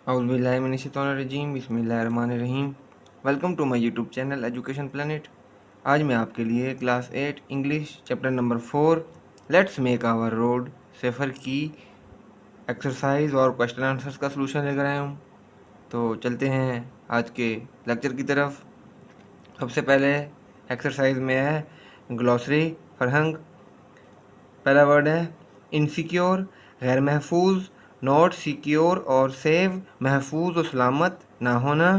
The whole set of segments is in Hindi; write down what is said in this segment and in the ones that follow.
औज़ुबिल्लाहिमिनश्शैतानिर्रजीम बिस्मिल्लाहिर्रहमानिर्रहीम। Welcome to my YouTube channel Education Planet. आज मैं आपके लिए class 8 English chapter number 4 let's make our road सफ़र की एक्सरसाइज और क्वेश्चन आंसर्स का सलूशन लेकर आया हूँ। तो चलते हैं आज के लेक्चर की तरफ। सबसे पहले एक्सरसाइज में है ग्लॉसरी फरहंग। पहला वर्ड है इनसिक्योर, गैर महफूज, नॉट सिक्योर और सेव, महफूज और सलामत ना होना।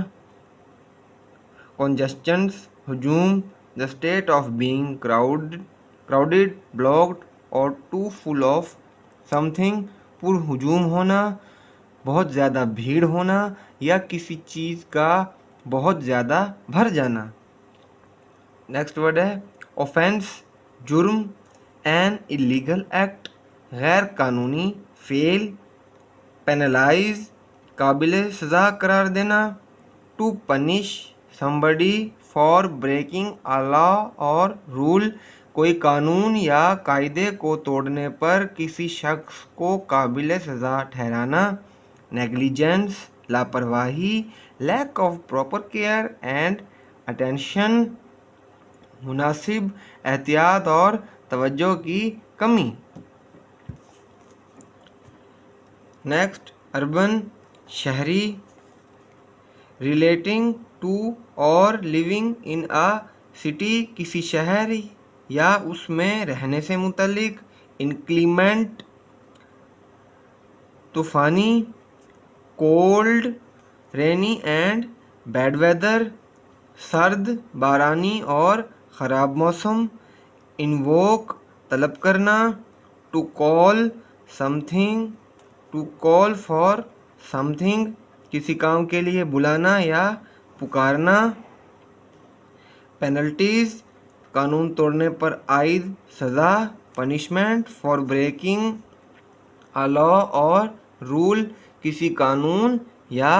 कॉन्जस्टेंस, हजूम, the state of being crowded, blocked और टू फुल ऑफ समथिंग, पुरहुजूम होना, बहुत ज़्यादा भीड़ होना या किसी चीज़ का बहुत ज़्यादा भर जाना। नेक्स्ट वर्ड है ऑफेंस, जुर्म, एन इलीगल एक्ट, गैर कानूनी, फेल, पेनलाइज, काबिल सज़ा करार देना। To punish somebody for breaking a law और रूल, कोई कानून या कायदे को तोड़ने पर किसी शख्स को काबिल सज़ा ठहराना। नेग्लिजेंस, लापरवाही, lack of proper care and attention, मुनासिब एहतियात और तवज्जो की कमी। नेक्स्ट अर्बन, शहरी, रिलेटिंग टू और लिविंग इन अ सिटी, किसी शहर या उसमें रहने से मुतल्लिक। इंक्लीमेंट, तूफ़ानी, cold, rainy and bad weather, सर्द, बारानी और ख़राब मौसम। इन्वोक, तलब करना। To call something, to call for something, किसी काम के लिए बुलाना या पुकारना। पेनल्टीज़, कानून तोड़ने पर आयद सज़ा, punishment for breaking a law और रूल, किसी कानून या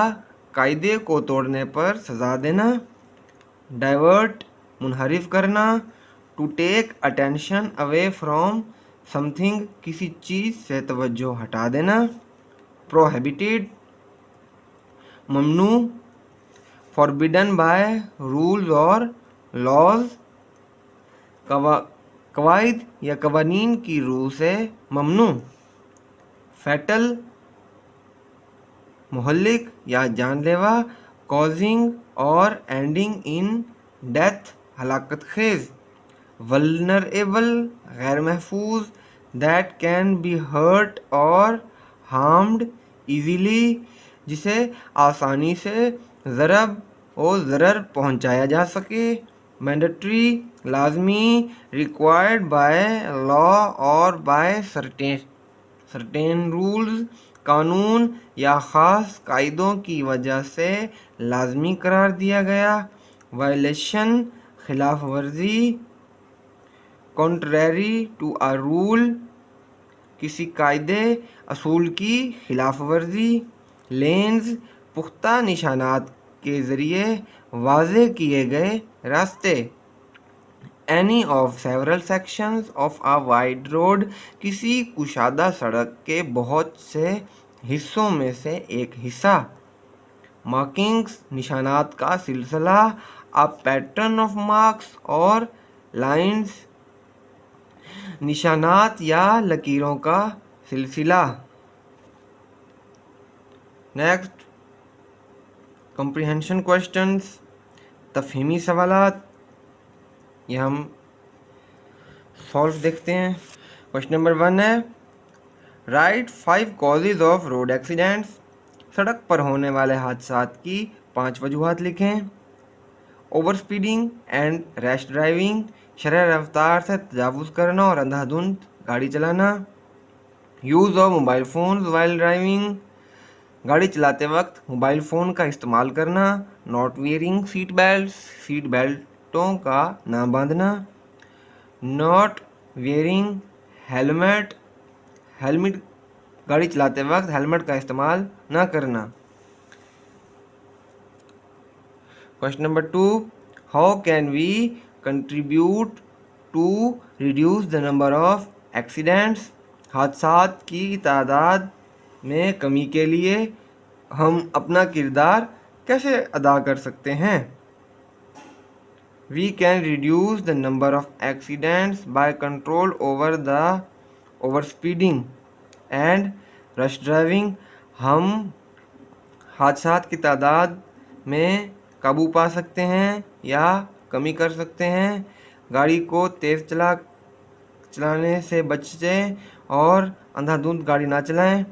कायदे को तोड़ने पर सज़ा देना। डाइवर्ट, मुनहरिफ करना। To take attention away from something, किसी चीज़ से तवज्जो हटा देना। प्रोहिबिटेड, ममनू, फॉरबिडन बाय रूल्स और लॉज, कवायद या कवानीन की रूह से ममनू। फैटल, मुहल्लिक या जानलेवा, कॉजिंग और एंडिंग इन डेथ, हलाकत खेज। वल्नरेबल, गैर महफूज, दैट कैन बी हर्ट और हार्म्ड ईजीली, जिसे आसानी से ज़रब और ज़रर पहुंचाया जा सके। मैंडेटरी, लाजमी, रिक्वायर्ड बाय लॉ और बाय सर्टेन रूल्स, कानून या ख़ास कायदों की वजह से लाजमी करार दिया गया। वायलेशन, खिलाफ वर्जी। कॉन्ट्रेरी टू अ रूल, किसी कायदे असूल की खिलाफ वर्जी। लेन्स, पुख्ता निशानात के ज़रिए वाज़े किए गए रास्ते। Any of several sections of a wide road, किसी कुशादा सड़क के बहुत से हिस्सों में से एक हिस्सा। मार्किंग्स, निशानात का सिलसिला। अ पैटर्न ऑफ मार्क्स और लाइंस, निशानात या लकीरों का सिलसिला। नेक्स्ट कॉम्प्रिहेंशन क्वेश्चंस, तफहीमी सवालात, ये हम सॉल्व देखते हैं। क्वेश्चन नंबर 1 है write 5 causes of road accidents, सड़क पर होने वाले हादसात की 5 वजूहात लिखें। Over speeding and rash driving, शरह रफ्तार से तजावुज़ करना और अंधाधुंध गाड़ी चलाना। Use of mobile phone while driving, गाड़ी चलाते वक्त मोबाइल फ़ोन का इस्तेमाल करना। Not wearing seat belt, seat बेल्टों का ना बांधना। नॉट वियरिंग हेलमेट, हेलमेट गाड़ी चलाते वक्त हेलमेट का इस्तेमाल ना करना। Question number 2, how can we contribute to reduce the number of accidents, हादसात की तादाद में कमी के लिए हम अपना किरदार कैसे अदा कर सकते हैं? We can reduce the number of accidents by control over the overspeeding and rush driving. हम हादसात की तादाद में काबू पा सकते हैं या कमी कर सकते हैं। गाड़ी को तेज़ चलाने से बचें और अंधाधुंध गाड़ी ना चलाएं।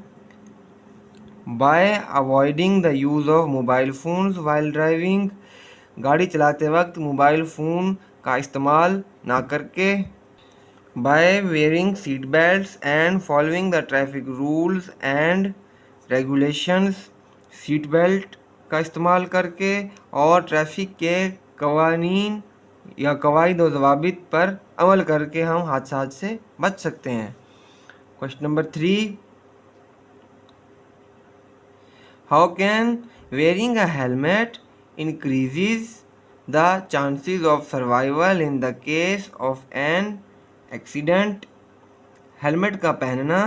By avoiding the use of mobile phones while driving, गाड़ी चलाते वक्त मोबाइल फ़ोन का इस्तेमाल ना करके। By wearing seat belts and following the traffic rules and regulations, seat belt का इस्तेमाल करके और ट्रैफिक के कवानीन या कवायद और ज़वाबित पर अमल करके हम हादसा से बच सकते हैं। Question number 3, how can wearing a helmet increases the chances of survival in the case of an accident? Helmet का पहनना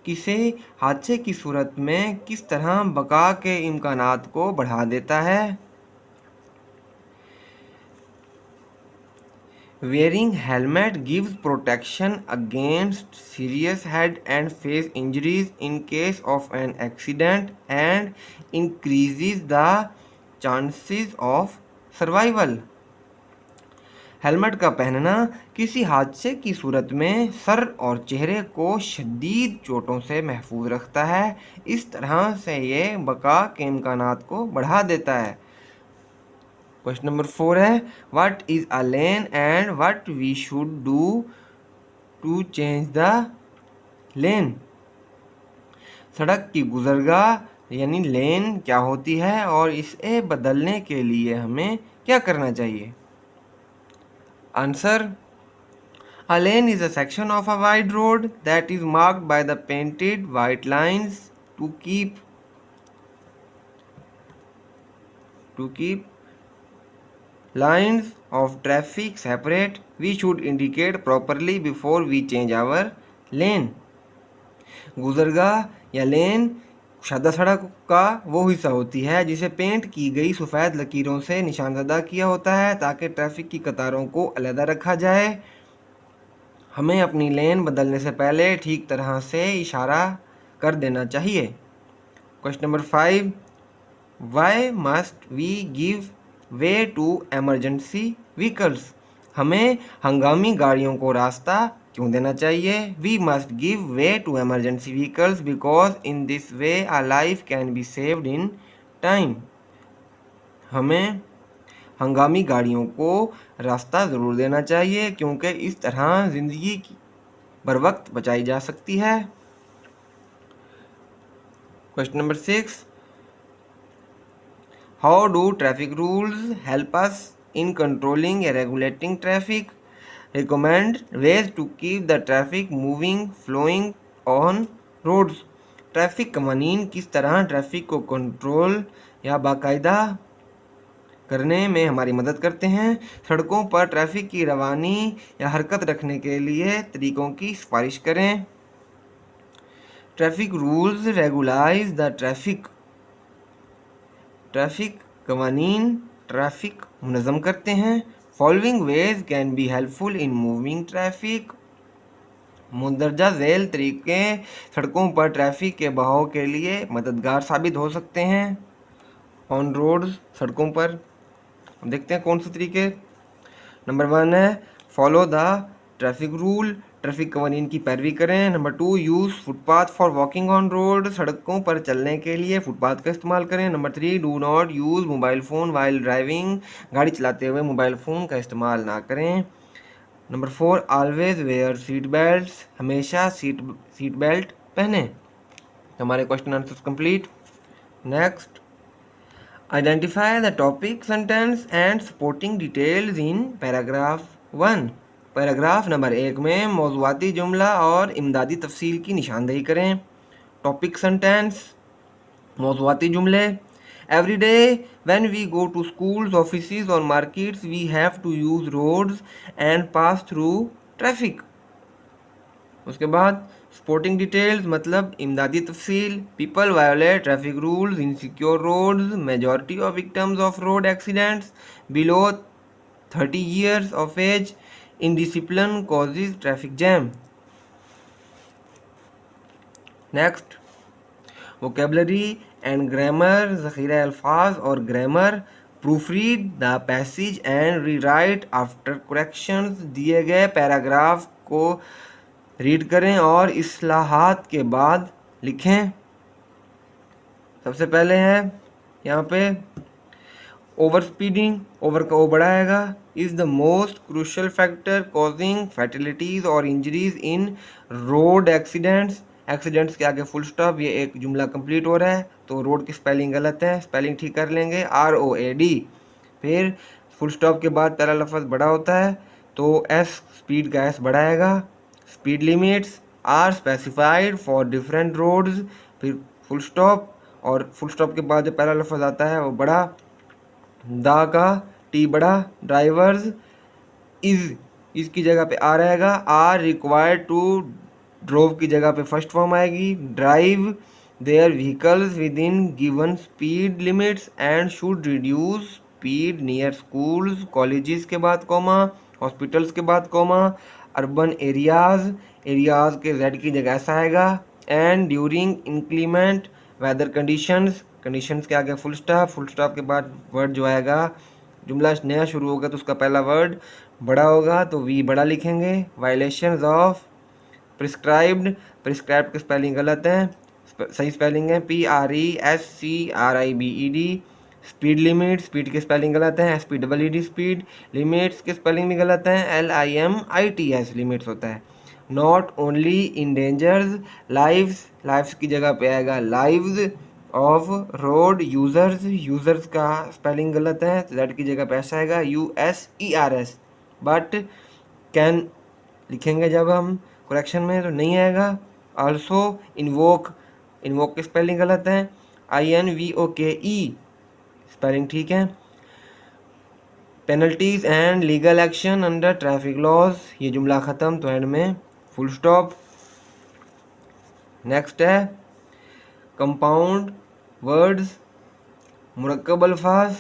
किसी हादसे की सूरत में किस तरह बका के इम्कानात को बढ़ा देता है? Wearing helmet gives protection against serious head and face injuries in case of an accident and increases the chances of survival. Helmet का पहनना किसी हादसे की सूरत में सर और चेहरे को शदीद चोटों से महफूज रखता है। इस तरह से ये बका के इम्कानात को बढ़ा देता है। क्वेश्चन नंबर 4 है, what is a lane and what we should do to change the lane? सड़क की गुजरगाह यानी लेन क्या होती है और इसे बदलने के लिए हमें क्या करना चाहिए? Answer, a lane is a section of a wide road that is marked by the painted white lines to keep lines of traffic separate. We should indicate properly before we change our lane. गुजरगाह या लेन सादा सड़क का वो हिस्सा होती है जिसे पेंट की गई सफ़ेद लकीरों से निशानजदा किया होता है ताकि ट्रैफिक की कतारों को अलहदा रखा जाए। हमें अपनी लेन बदलने से पहले ठीक तरह से इशारा कर देना चाहिए। Question number 5, why must we give way to emergency vehicles? हमें हंगामी गाड़ियों को रास्ता क्यों देना चाहिए? We must give way to emergency vehicles because in this way a life can be saved in time. हमें हंगामी गाड़ियों को रास्ता ज़रूर देना चाहिए क्योंकि इस तरह ज़िंदगी बर वक्त बचाई जा सकती है। Question number 6, how do traffic rules help us in controlling या regulating traffic? Recommend ways to keep the traffic moving flowing on roads. Traffic कवानीन किस तरह ट्रैफिक को कंट्रोल या बाकायदा करने में हमारी मदद करते हैं? सड़कों पर ट्रैफिक की रवानी या हरकत रखने के लिए तरीकों की सिफारिश करें। Traffic rules regularise the traffic कवानीन ट्रैफिक मुनज़्ज़म करते हैं। Following ways can be helpful in moving traffic. मुंदरजा झेल तरीके सड़कों पर ट्रैफिक के बहाव के लिए मददगार साबित हो सकते हैं। ऑन रोड्स सड़कों पर देखते हैं कौन से तरीके। नंबर 1 है follow the traffic rule, traffic कवानीन की पैरवी करें। Number 2, use footpath for walking on road, सड़कों पर चलने के लिए फुटपाथ का इस्तेमाल करें। Number 3, do not use mobile phone while driving, गाड़ी चलाते हुए मोबाइल फ़ोन का इस्तेमाल ना करें। Number 4, always wear seat belt, हमेशा सीट बेल्ट पहने। हमारे question answers complete. Next, identify the topic, sentence and supporting details in paragraph 1. Paragraph number 1 में मौज़ूआती जुमला और इमदादी तफसील की निशानदेही करें। टॉपिक सेंटेंस मौज़ूआती जुमले, every day when we go to schools, offices or markets we have to use roads and pass through traffic. उसके बाद स्पोर्टिंग डिटेल्स मतलब इमदादी तफसील, people violate traffic rules, insecure roads, majority of victims of road accidents below 30 years of age, indiscipline causes traffic jam. Next, vocabulary and grammar, ज़ख़ीरा अल्फाज और grammar, proof read the passage and rewrite after corrections, दिए गए पैराग्राफ को रीड करें और इस्लाहात के बाद लिखें। सबसे पहले है यहाँ पे ओवर स्पीडिंग, ओवर का ओ बड़ा आएगा, is the most crucial factor causing fatalities और injuries in road accidents. Accidents के आगे फुल स्टॉप, ये एक जुमला कंप्लीट हो रहा है तो रोड की स्पेलिंग गलत है, स्पेलिंग ठीक कर लेंगे, ROAD। फिर फुल स्टॉप के बाद पहला लफ्ज़ बड़ा होता है तो S स्पीड का S बड़ा आएगा। Speed limits are specified for different roads, फिर फुल स्टॉप, और फुल स्टॉप के बाद जो पहला लफ्ज़ आता है वो बड़ा, दा का टी बड़ा, ड्राइवर्स इज, इसकी जगह पे आ रहेगा, आर रिक्वायर्ड टू, ड्रोव की जगह पे फर्स्ट फॉर्म आएगी, drive their vehicles within given speed limits and should reduce speed near schools colleges के बाद कॉमा, हॉस्पिटल्स के बाद कॉमा, अर्बन एरियाज, एरियाज के जेड की जगह ऐसा आएगा, and during inclement weather conditions, conditions के आगे फुल स्टॉप के बाद वर्ड जो आएगा, जुमला नया शुरू होगा तो उसका पहला वर्ड बड़ा होगा तो वी बड़ा लिखेंगे। वायलेशंस ऑफ प्रिस्क्राइब्ड, प्रिस्क्राइब्ड की स्पेलिंग गलत है, सही स्पेलिंग है PRESCRIBED। स्पीड लिमिट, स्पीड की स्पेलिंग गलत है, SPEED, स्पीड लिमिट्स की स्पेलिंग भी गलत है, LIMITS लिमिट्स होता है। नॉट ओनली इंडेंजर्स लाइव्स, लाइव्स की जगह पे आएगा lives of road users, users का स्पेलिंग गलत है, जेड की जगह पे ऐसा आएगा USERS। बट कैन लिखेंगे जब हम करेक्शन में तो नहीं आएगा। आल्सो इन्वोक, इन्वोक की स्पेलिंग गलत है, INVOKE स्पेलिंग ठीक है। Penalties and legal action under traffic laws, ये जुमला ख़त्म तो एंड में फुल स्टॉप। नेक्स्ट है कंपाउंड वर्ड्स, मुरक्कब अल्फाज।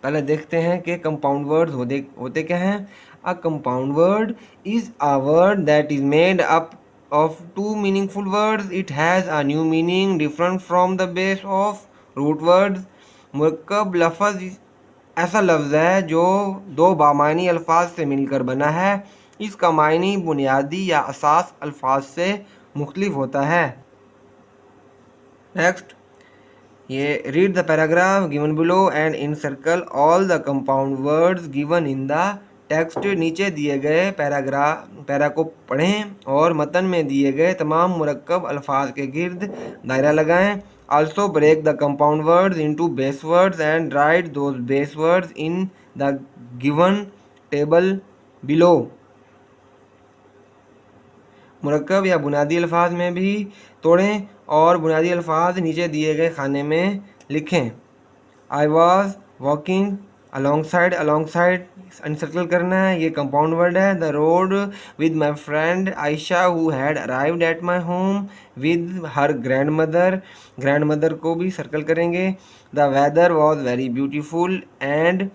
पहले देखते हैं कि कंपाउंड वर्ड्स होते क्या हैं। A compound word is a word that is made up of two meaningful words, it has a new meaning different from the base of root words. मुरक्कब लफ्ज़ ऐसा लफ्ज़ है जो दो बामानी अल्फाज से मिलकर बना है, इसका मायनी बुनियादी या असास अल्फाज से मुख्तलिफ होता है। नेक्स्ट, ये read the paragraph given below and in circle all the compound words given in the text, नीचे दिए गए पैरा को पढ़ें और मतन में दिए गए तमाम मुरक्कब अल्फाज के गिर्द दायरा लगाएं। Also break the compound words into base words and write those base words in the given table below. मुरक्कब या बुनियादी अल्फाज में भी तोड़ें और बुनियादी अल्फाज नीचे दिए गए खाने में लिखें। I was walking along side encircle करना है, ये कंपाउंड वर्ड है। The road with my friend Aisha who had arrived at my home with her grandmother को भी सर्कल करेंगे। The weather was very beautiful and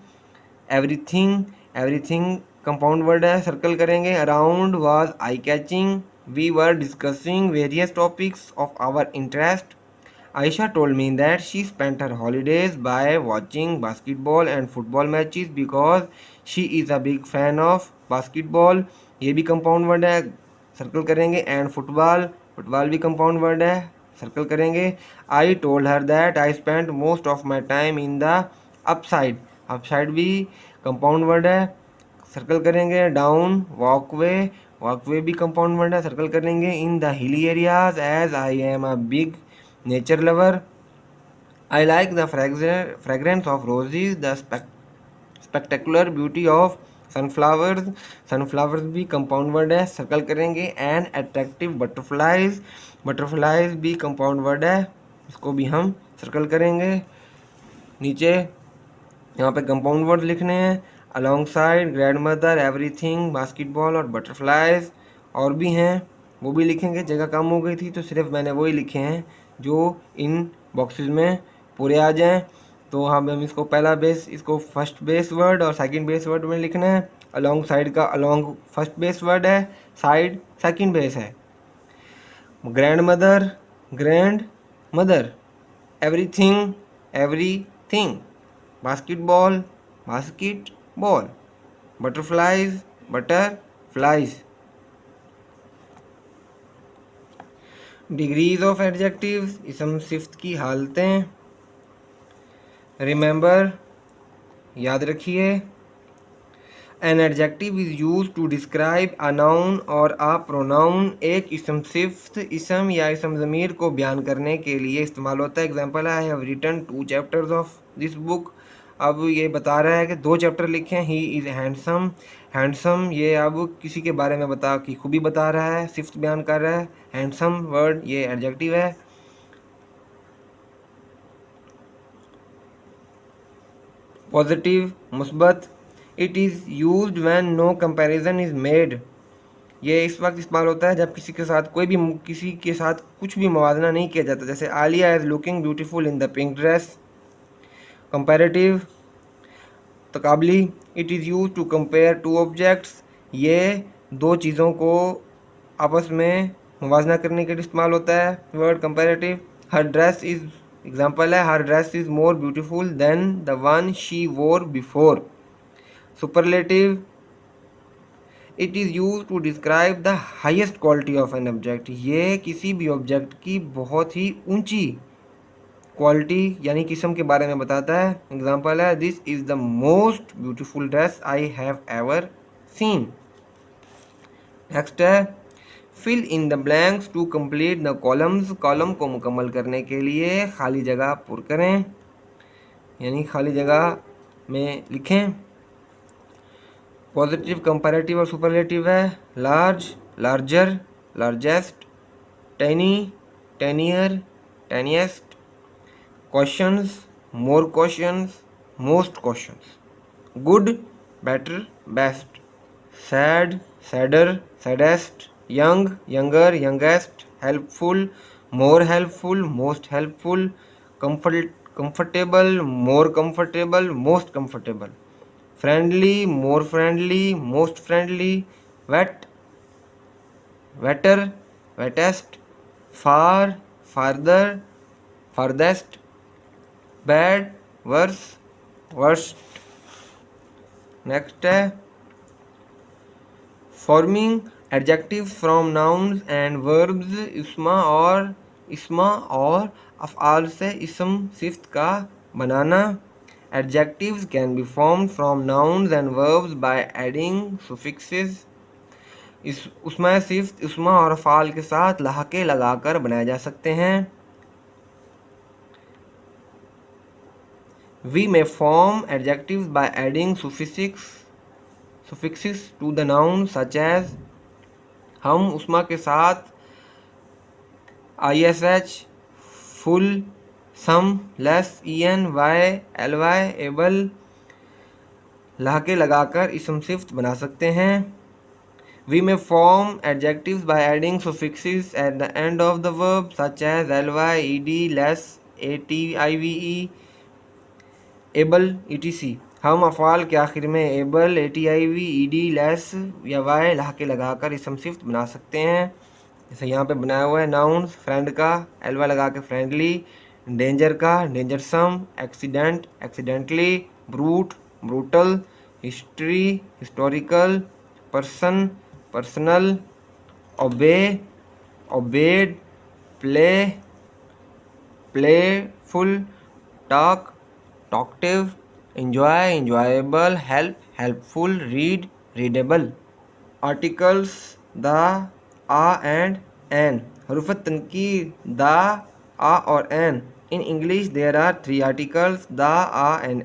everything compound word है, सर्कल करेंगे। Around was I catching, we were discussing various topics of our interest. Aisha told me that she spent her holidays by watching basketball and football matches because she is a big fan of basketball, ये भी कंपाउंड वर्ड है, सर्कल करेंगे। एंड फुटबॉल भी कंपाउंड वर्ड है, सर्कल करेंगे। I told her that I spent most of my time in the upside भी कंपाउंड वर्ड है, सर्कल करेंगे। डाउन वॉकवे भी कंपाउंड वर्ड है, सर्कल करेंगे। In the hilly areas as I am a big nature lover, I like the fragrance of roses, the spectacular beauty of sunflowers भी कंपाउंड वर्ड है, सर्कल करेंगे। एंड अट्रैक्टिव बटरफ्लाइज भी कंपाउंड वर्ड है, इसको भी हम सर्कल करेंगे। नीचे यहाँ पे कंपाउंड वर्ड लिखने हैं, along side, grand mother, everything, basketball और बटरफ्लाइज और भी हैं। वो भी लिखेंगे, जगह कम हो गई थी तो सिर्फ मैंने वही लिखे हैं जो इन बॉक्सेस में पूरे आ जाएं। तो हम इसको पहला बेस, इसको फर्स्ट बेस वर्ड और सेकंड बेस वर्ड में लिखना है। अलोंग साइड का अलोंग फर्स्ट बेस वर्ड है, साइड सेकंड बेस है। Grand mother, grand mother. Everything, everything. Basketball, basket ball. Butterflies, butterflies. Degrees of adjectives, इसम सिफ्त की हालतें। रिमेंबर, याद रखिए। An adjective is use to describe a noun और अ प्रोनाउन। एक इसम सिफ्त इसम या इसम ज़मीर को बयान करने के लिए इस्तेमाल होता है। एग्जाम्पल है, I have written 2 chapters of this book. अब ये बता रहा है कि 2 चैप्टर लिखे हैं। ही इज़ हैंडसम, हैंडसम ये अब किसी के बारे में बता की खूबी बता रहा है, सिफ्त बयान कर रहा है। हैंडसम वर्ड ये एडजेक्टिव है। पॉजिटिव, मुस्बत। It is used when no comparison is made. ये इस वक्त इस्तेमाल होता है जब किसी के साथ कुछ भी मुवाजना नहीं किया जाता। जैसे Alia is looking beautiful in the pink dress. Comparative, तकाबली। It is use to compare 2 objects. ये 2 चीज़ों को आपस में मुवाजना करने के लिए इस्तेमाल होता है word comparative. Her dress is, example है, her dress is more beautiful than the one she wore before. Superlative, it is use to describe the highest quality of an object. ये किसी भी ऑब्जेक्ट की बहुत ही ऊंची क्वालिटी यानी किस्म के बारे में बताता है। एग्जाम्पल है, this is the most beautiful dress I have ever seen. Next है, fill in the blanks to complete the columns. Column को मुकम्मल करने के लिए खाली जगह पुर करें, यानी खाली जगह में लिखें। पॉजिटिव, कंपैरेटिव और सुपरलेटिव है। Large, larger, largest. Tiny, tinier, tiniest. Questions, more questions, most questions. Good, better, best. Sad, sadder, saddest. Young, younger, youngest. Helpful, more helpful, most helpful. Comfortable, more comfortable, most comfortable. Friendly, more friendly, most friendly. Wet, wetter, wettest. Far, farther, farthest। Bad, worse, worst. Next है, forming adjectives from nouns and verbs. इसमा और अफ़आल से इसम सिफ्त का बनाना। Adjectives can be formed from nouns and verbs by adding suffixes. उसमें सिफ्त इसमा और अफ़आल के साथ लहाके लगाकर बनाए जा सकते हैं। We may form adjectives by adding suffixes to the noun such as, हम उसमा के साथ ish, full, some, less, en, ly, able लहाके लगाकर इसम सिफ्त बना सकते हैं। We may form adjectives by adding suffixes at the end of the verb such as ly, ed, less, ative, able, etc। हम अफ़ाल के आखिर में एबल, ativ, ed, लेस या वाई लहाके लगाकर इसम सिफ्त बना सकते हैं। जैसे यहाँ पे बनाया हुआ है, नाउन फ्रेंड का एलवा लगा के फ्रेंडली, डेंजर का dangerous, accident accidentally, brute brutal, history historical, person personal, obey obeyed, play playful, talk talkative, enjoy enjoyable, help helpful, read readable। Articles the, a and an. हरूफ तनकीर द, आ और an. In English there are 3 articles, the, a and.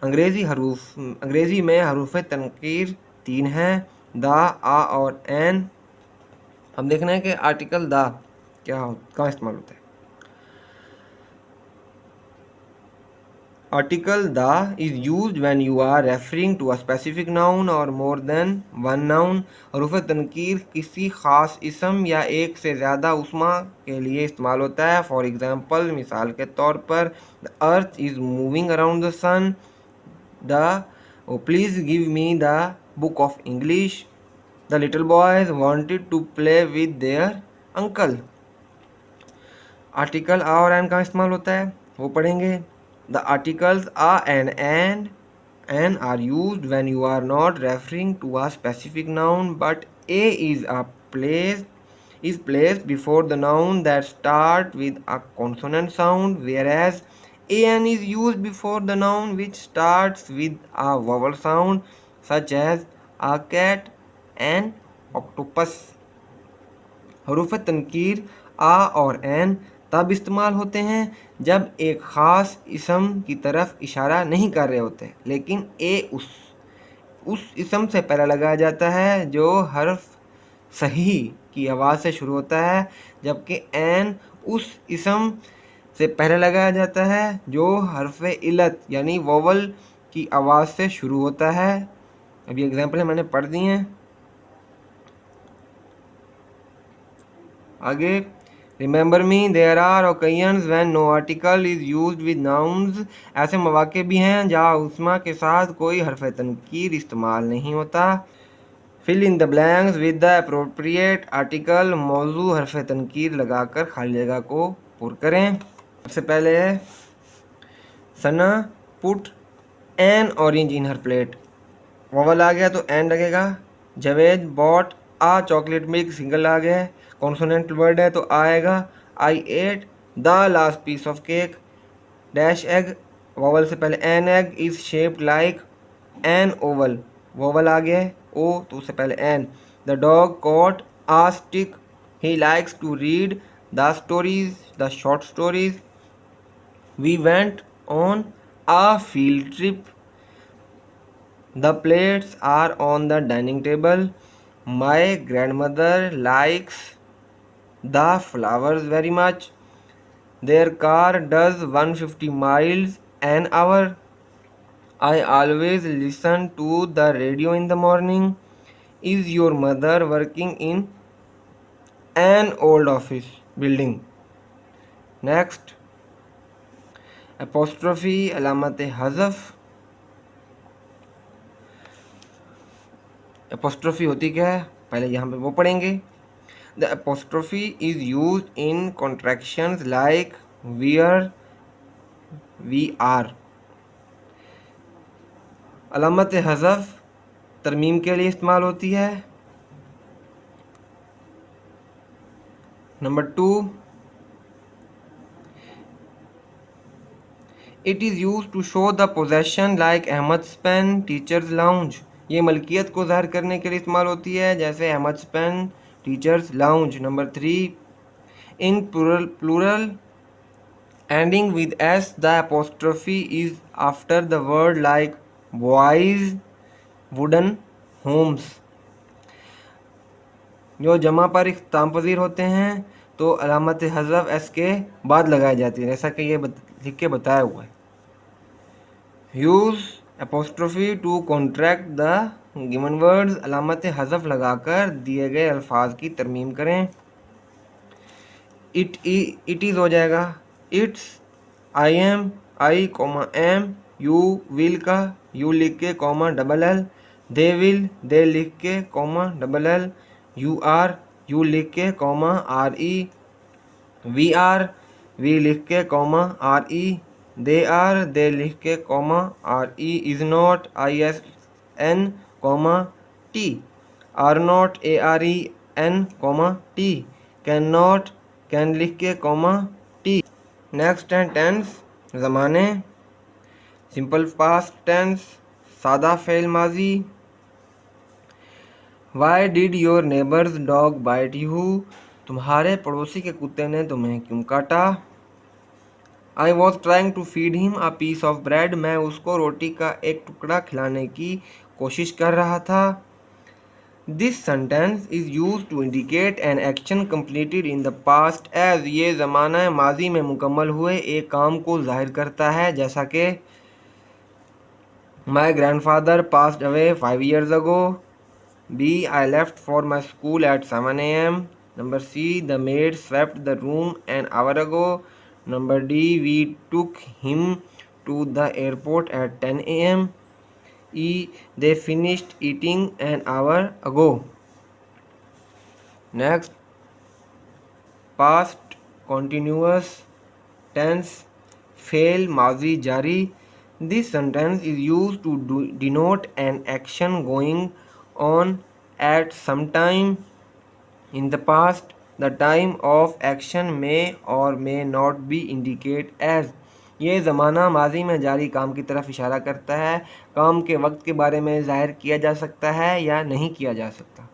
अंग्रेज़ी में हरूफ तनकीर 3 हैं, द, आ और एन। हम देखना है कि आर्टिकल द कहाँ इस्तेमाल होता है। Article the is used when you are referring to a specific noun or more than one noun. हरूफ तनकीर किसी ख़ास इसम या एक से ज़्यादा उस्मा के लिए इस्तेमाल होता है. फॉर एग्ज़ाम्पल, मिसाल के तौर पर, the earth is moving around the sun. The please give me the book of English. The little boys wanted to play with their uncle. Article a और एन का इस्तेमाल होता है, वो पढ़ेंगे. The articles a and an are used when you are not referring to a specific noun but a is placed before the noun that start with a consonant sound, whereas an is used before the noun which starts with a vowel sound, such as a cat and octopus. हरूफ तनकीर आ और एन तब इस्तेमाल होते हैं जब एक ख़ास इसम की तरफ इशारा नहीं कर रहे होते, लेकिन ए उस इसम से पहले लगाया जाता है जो हर्फ सही की आवाज़ से शुरू होता है, जबकि एन उस इसम से पहले लगाया जाता है जो हर्फ इल्लत यानी वोवल की आवाज़ से शुरू होता है. अभी एग्जाम्पल मैंने पढ़ दी हैं. आगे, remember me there are occasions when no article is used with nouns. ऐसे मौके भी हैं जहाँ उस्मा के साथ कोई हर्फ तनकीर इस्तेमाल नहीं होता. Fill in the blanks with the appropriate article. मौजू हर्फ तनकीर लगाकर खाली जगह को पुर करें. सबसे पहले है सना put an orange in her plate. Vowel आ गया तो एन लगेगा. Javed bought a chocolate milk. Single आ गया है. कॉन्सोनेंट वर्ड है तो आएगा. I ate the last piece of cake. Dash egg. Vowel से पहले an egg is shaped like an oval. Vowel आ गया है ओ तो उससे पहले an. The dog caught a stick. He likes to read the stories, the short stories. We went on a field trip. The plates are on the dining table. My grandmother likes the flowers very much. Their car does 150 miles an hour. I always listen to the radio in the morning. Is your mother working in an old office building? Next, apostrophe अलामत हज़फ. एपोस्ट्रोफी होती क्या है, पहले यहाँ पे वो पढ़ेंगे. The apostrophe is use in contractions like we're, we are. अलामत हज़फ तरमीम के लिए इस्तेमाल होती है. Number 2, it is use to show the possession like Ahmed pen teachers lounge. ये मलकियत को ज़ाहिर करने के लिए इस्तेमाल होती है, जैसे Ahmed pen teachers lounge. Number 3, in plural ending with s the apostrophe is after the word like boys, wooden, homes. जो जमा पर इख्तिताम पज़ीर होते हैं तो अलामत हज़फ एस के बाद लगाई जाती है, जैसा कि ये लिख के बताया हुआ है. Use apostrophe to contract the given words. अलामत हज़फ लगाकर दिए गए अल्फाज की तरमीम करें. इट इज़ हो जाएगा it's. I am, I comma M. You will का यू लिख के comma double L. They will, they लिख के comma double L. You are, you लिख के comma R E. We are, we लिख के comma R E. They are, they लिख के comma R E. Is not, I S N comma T. Are not, A R E N comma T. Can not, can लिख के कॉमा टी. नेक्स्ट है टेंस ज़माने. सिंपल पास्ट टेंस, सादा फ़ेल माजी. Why did your neighbours dog bite you. तुम्हारे पड़ोसी के कुत्ते ने तुम्हें क्यों काटा. I was trying to feed him a piece of bread. मैं उसको रोटी का एक टुकड़ा खिलाने की कोशिश कर रहा था. This sentence is use to indicate an action completed in the past age. ये ज़माना माजी में मुकम्मल हुए एक काम को जाहिर करता है, जैसा कि My grandfather passed away 5 years ago. B. I left for my school at 7 a.m. Number C. The maid swept the room an hour ago. Number D. We took him to the airport at 10 a.m. E. They finished eating an hour ago. Next, past continuous tense fail mazi jari. This sentence is used to denote an action going on at some time in the past. The time of action may or may not be indicate as. ये ज़माना माजी में जारी काम की तरफ इशारा करता है। काम के वक्त के बारे में ज़ाहिर किया जा सकता है या नहीं किया जा सकता।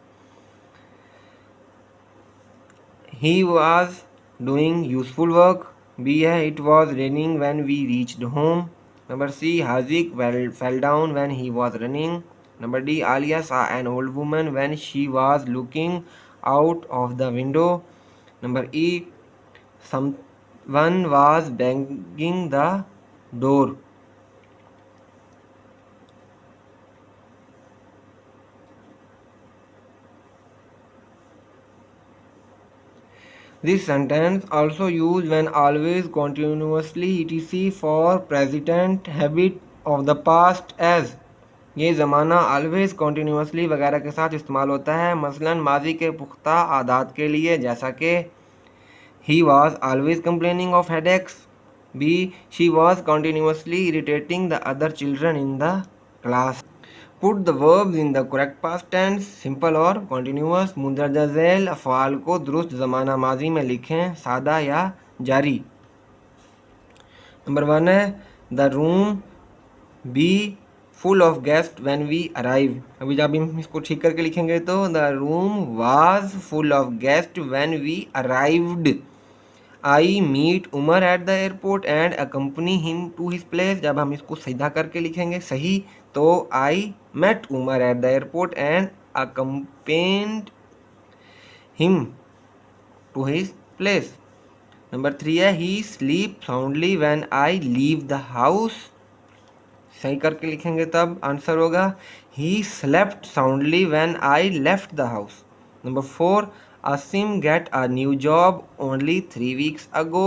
He was doing useful work. B है it was raining when we reached home. Number C, Hazik fell down when he was running. Number D, Alia saw an old woman when she was looking out of the window. Number E, someone was banging the door. This sentence also used when always continuously etc for present habit of the past as. ये ज़माना always continuously वगैरह के साथ इस्तेमाल होता है, मसलन माजी के पुख्ता आदात के लिए, जैसा कि he was always complaining of headaches. B. She was continuously irritating the other children in the class. Put the verbs in the correct past tense, simple और continuous. मुंदरजा झैल अफ़आल को दुरुस्त ज़माना माजी में लिखें, सादा या जारी। नंबर 1 है the room be full of guest when we arrive. अभी जब हम इसको ठीक करके लिखेंगे तो the room was full of guest when we arrived. I meet Umar at the airport and accompany him to his place. जब हम इसको सीधा करके लिखेंगे सही तो I met Umar at the airport and accompanied him to his place. Number 3 है he sleep soundly when I leave the house. सही करके लिखेंगे तब आंसर होगा he slept soundly when I left the house. Number 4 Asim get a new job only 3 weeks ago।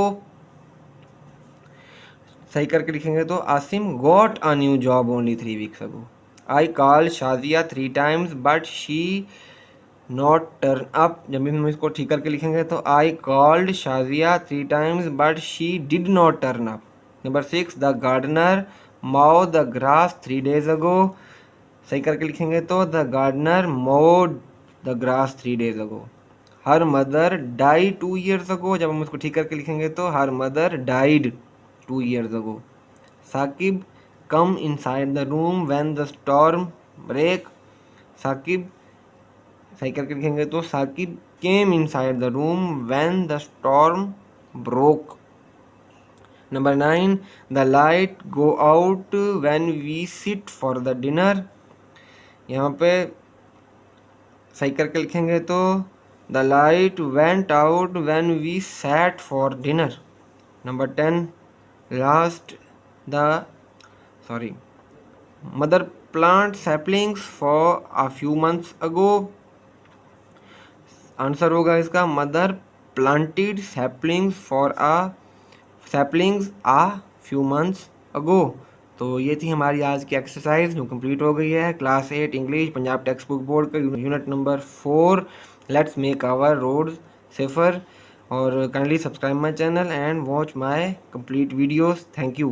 सही करके लिखेंगे तो Asim got a new job only 3 weeks ago। I called Shazia 3 times but she not turn up। जब हम इसको ठीक करके लिखेंगे तो I called Shazia 3 times but she did not turn up। Number 6 the gardener mowed the grass 3 days ago। सही करके लिखेंगे तो the gardener mowed the grass 3 days ago। Her mother die 2 years ago। जब हम उसको ठीक करके लिखेंगे तो हर mother died 2 years ago। Sakib come inside the room when the storm break. Sakib सही करके लिखेंगे तो Sakib came inside the room when the storm broke. Number 9 the light go out when we sit for the dinner. यहाँ पे सही करके लिखेंगे तो The light went out when we sat for dinner। Number 10 mother plant saplings for a few months ago। Answer होगा इसका mother planted saplings a few months ago। तो ये थी हमारी आज की एक्सरसाइज जो कंप्लीट हो गई है। Class 8 English Punjab text book board का unit number 4 let's make our roads safer. और kindly subscribe my channel and watch my complete videos. Thank you.